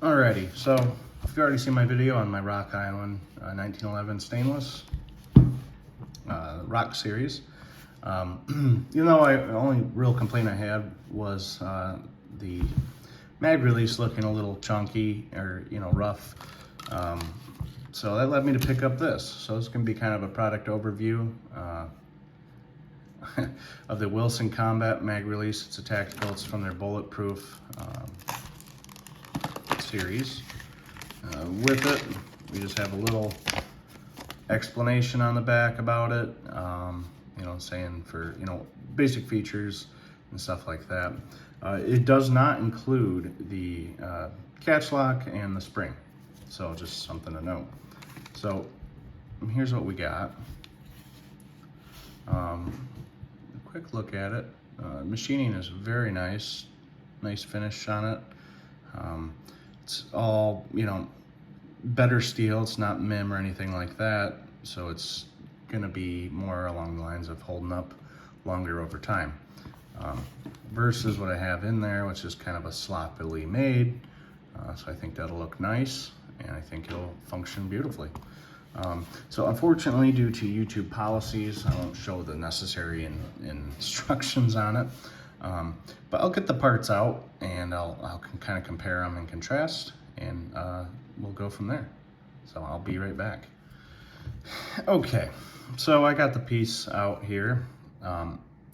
Alrighty, so if you've already seen my video on my Rock Island 1911 stainless rock series, the only real complaint I had was the mag release looking a little chunky or rough. So that led me to pick up this. So it's going to be kind of a product overview of the Wilson Combat mag release. It's a tactical. It's from their Bulletproof series. With it, we just have a little explanation on the back about it, saying for basic features and stuff like that. It does not include the catch lock and the spring, so just something to note. So here's what we got. A quick look at it. Machining is very nice finish on it. It's all better steel. It's not MIM or anything like that, so it's gonna be more along the lines of holding up longer over time, versus what I have in there, which is kind of a sloppily made. So I think that'll look nice, and I think it'll function beautifully. So unfortunately, due to YouTube policies, I won't show the necessary instructions on it. But I'll get the parts out and I'll kind of compare them and contrast, and we'll go from there. So I'll be right back. Okay, so I got the piece out here.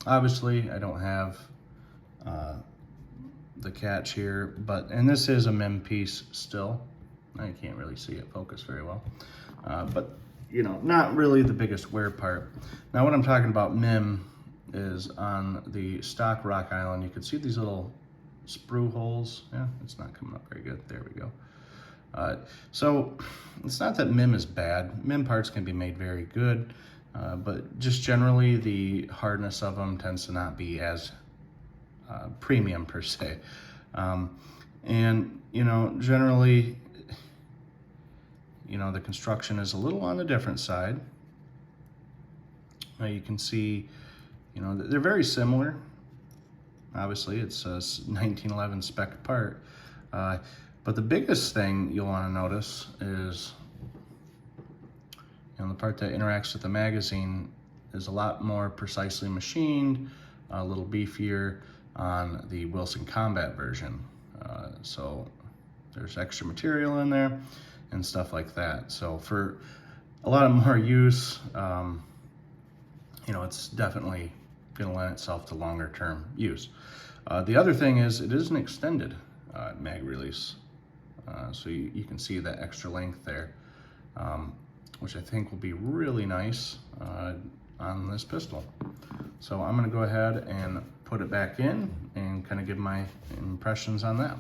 Obviously I don't have the catch here, and this is a MIM piece still. I can't really see it focus very well, but not really the biggest wear part. Now what I'm talking about MIM is on the stock Rock Island. You can see these little sprue holes. Yeah, it's not coming up very good. There we go. So it's not that MIM is bad. MIM parts can be made very good, but just generally the hardness of them tends to not be as premium per se. And generally, the construction is a little on the different side. Now you can see they're very similar. Obviously, it's a 1911 spec part. But the biggest thing you'll want to notice is the part that interacts with the magazine is a lot more precisely machined, a little beefier on the Wilson Combat version. So there's extra material in there and stuff like that. So for a lot of more use, it's definitely going to lend itself to longer term use. The other thing is it is an extended mag release. So you can see that extra length there, which I think will be really nice on this pistol. So I'm going to go ahead and put it back in and kind of give my impressions on that.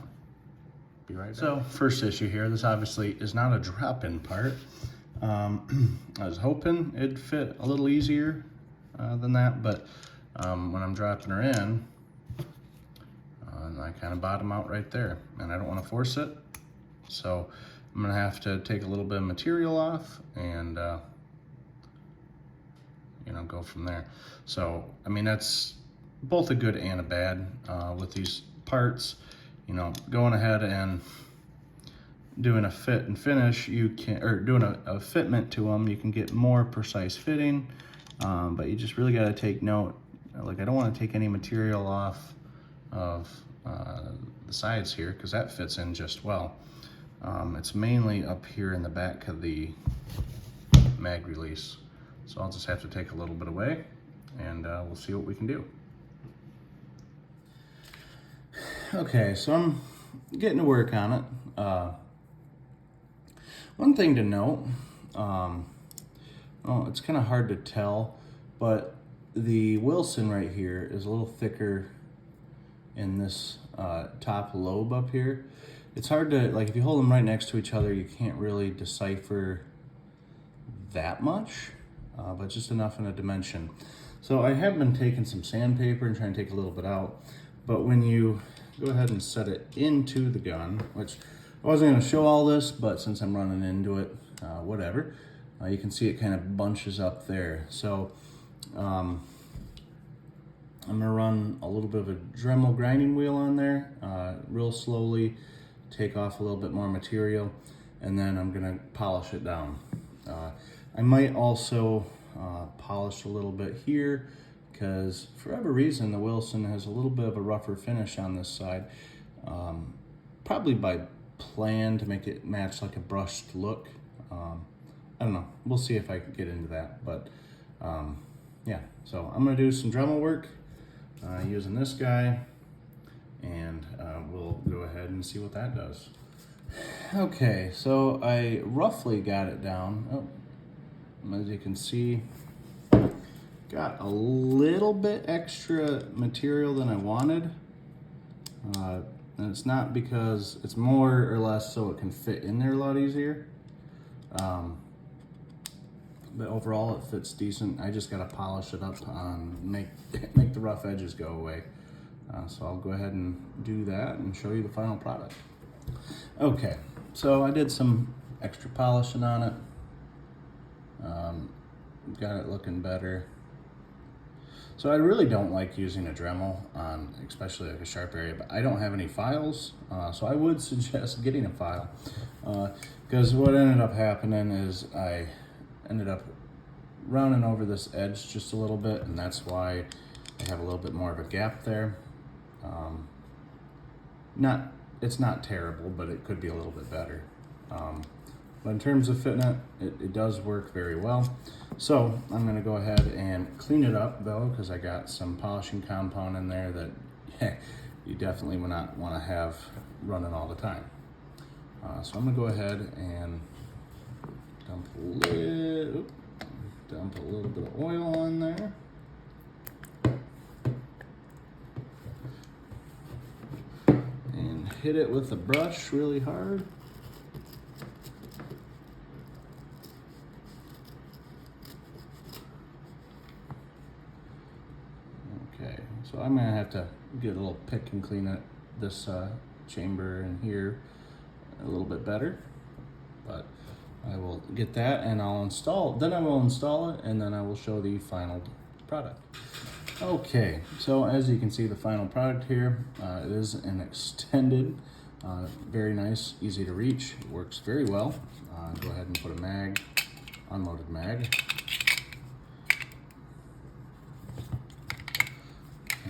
Be right back. So first issue here, this obviously is not a drop-in part. I was hoping it'd fit a little easier than that, but when I'm dropping her in, I kind of bottom out right there, and I don't want to force it. So I'm gonna have to take a little bit of material off and go from there. So I mean, that's both a good and a bad with these parts. Going ahead and doing a fit and finish, doing a fitment to them, you can get more precise fitting, but you just really got to take note. Like, I don't want to take any material off of the sides here, because that fits in just well. It's mainly up here in the back of the mag release. So I'll just have to take a little bit away, and we'll see what we can do. Okay, so I'm getting to work on it. One thing to note, it's kind of hard to tell, but the Wilson right here is a little thicker in this top lobe up here. It's hard to, if you hold them right next to each other, you can't really decipher that much, but just enough in a dimension. So I have been taking some sandpaper and trying to take a little bit out, but when you go ahead and set it into the gun, which I wasn't going to show all this, but since I'm running into it, whatever, you can see it kind of bunches up there. So I'm going to run a little bit of a Dremel grinding wheel on there, real slowly, take off a little bit more material, and then I'm gonna polish it down. I might also polish a little bit here, because for whatever reason the Wilson has a little bit of a rougher finish on this side, probably by plan to make it match like a brushed look. I don't know, we'll see if I can get into that, but yeah, so I'm gonna do some Dremel work using this guy, and we'll go ahead and see what that does. Okay, so I roughly got it down. Oh, as you can see, got a little bit extra material than I wanted. And it's not because it's more or less so it can fit in there a lot easier. But overall it fits decent. I just gotta polish it up and make the rough edges go away. So I'll go ahead and do that and show you the final product. Okay, so I did some extra polishing on it. Got it looking better. So I really don't like using a Dremel on especially like a sharp area, but I don't have any files, so I would suggest getting a file, because what ended up happening is I ended up rounding over this edge just a little bit, and that's why I have a little bit more of a gap there. It's not terrible, but it could be a little bit better. But in terms of fitting it, it does work very well. So I'm gonna go ahead and clean it up though, because I got some polishing compound in there that you definitely would not want to have running all the time. So I'm gonna go ahead and dump a little bit of oil on there. And hit it with the brush really hard. Okay, so I'm gonna have to get a little pick and clean this chamber in here a little bit better, but I will get that and I will install it, and then I will show the final product. Okay, so as you can see, the final product here, it is an extended, very nice, easy to reach, it works very well. Go ahead and put a mag, unloaded mag.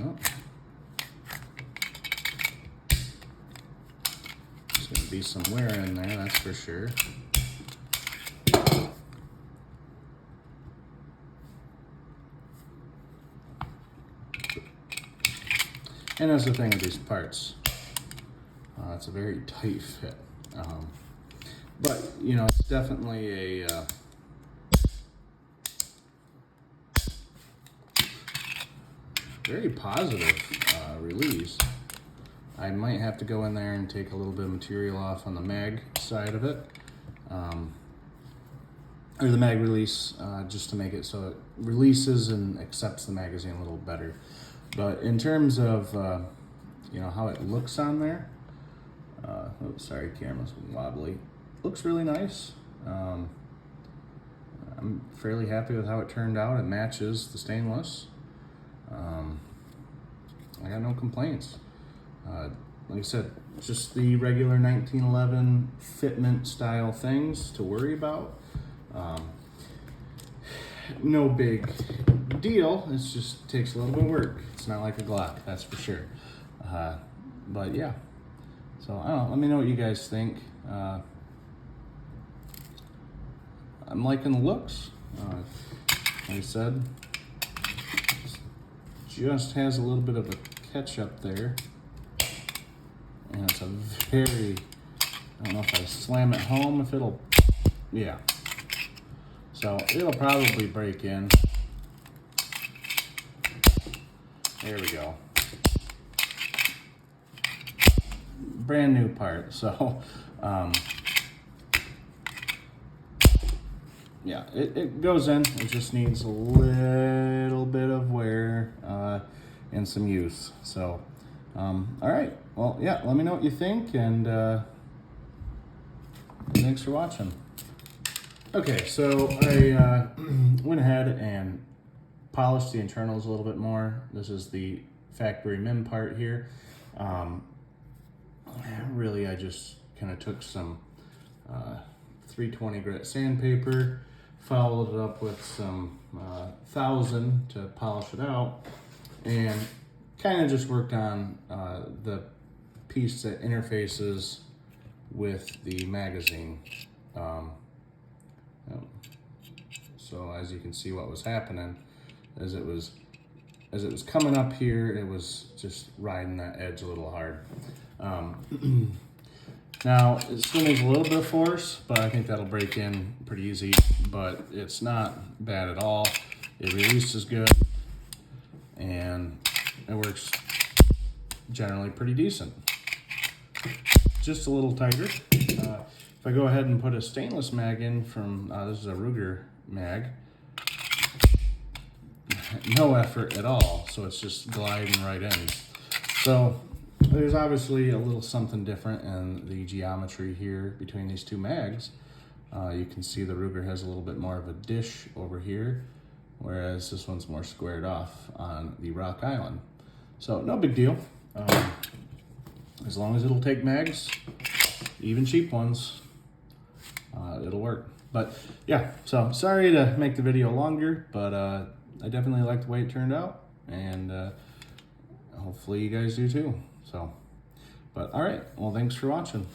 Oh. There's going to be some wear in there, that's for sure. And that's the thing with these parts. It's a very tight fit. But, you know, it's definitely a very positive release. I might have to go in there and take a little bit of material off on the mag side of it, or the mag release, just to make it so it releases and accepts the magazine a little better. But in terms of you know, how it looks on there, oops, sorry, camera's wobbly. Looks really nice. I'm fairly happy with how it turned out. It matches the stainless. I got no complaints. Like I said, just the regular 1911 fitment style things to worry about. No big deal. It just takes a little bit of work. It's not like a Glock, that's for sure. But yeah, so I don't know. Let me know what you guys think. I'm liking the looks. Like I said, just has a little bit of a catch up there, and it's a very, I don't know if I slam it home, if it'll, yeah. So it'll probably break in. There we go. Brand new part, so yeah, it goes in. It just needs a little bit of wear and some use. So, all right. Well, yeah, let me know what you think, and thanks for watching. Okay, so I went ahead and polished the internals a little bit more. This is the factory MIM part here. really I just kind of took some 320 grit sandpaper, followed it up with some 1000 to polish it out, and kind of just worked on the piece that interfaces with the magazine. So as you can see, what was happening as it was coming up here, it was just riding that edge a little hard. Now it still needs a little bit of force, but I think that'll break in pretty easy. But it's not bad at all. It releases good, and it works generally pretty decent. Just a little tighter. If I go ahead and put a stainless mag in from, this is a Ruger mag, no effort at all, so it's just gliding right in. So there's obviously a little something different in the geometry here between these two mags. You can see the Ruger has a little bit more of a dish over here, whereas this one's more squared off on the Rock Island. So no big deal. As long as it'll take mags, even cheap ones, it'll work. But yeah, so sorry to make the video longer, but I definitely like the way it turned out, and hopefully you guys do too. So, but all right, well, thanks for watching.